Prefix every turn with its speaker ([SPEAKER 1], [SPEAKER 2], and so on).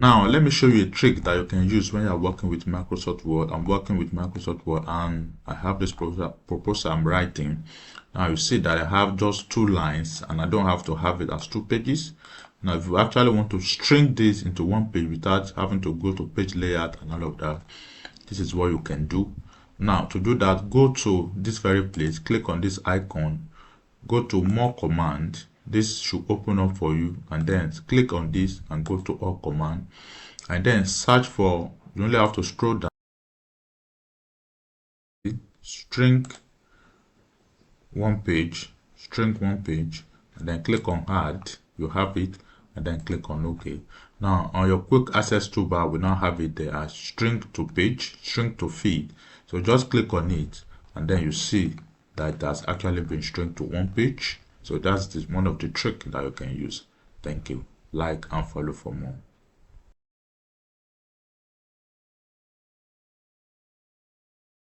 [SPEAKER 1] Now, let me show you a trick that you can use when you're working with Microsoft Word. I'm working with Microsoft Word and I have this proposal I'm writing. Now, you see that I have just 2 lines and I don't have to have it as 2 pages. Now, if you actually want to string this into 1 page without having to go to page layout and all of that, this is what you can do. Now, to do that, go to this very place, click on this icon, go to More Command. This should open up for you, and then click on this and go to All Command, and then search for, you only have to scroll down, string one page, and then click on Add. You have it, and then click on OK. Now on your quick access toolbar, we now have it there as string to page, string to feed. So just click on it, and then you see that it has actually been stringed to 1 page. So that's one of the tricks that you can use. Thank you. Like and follow for more.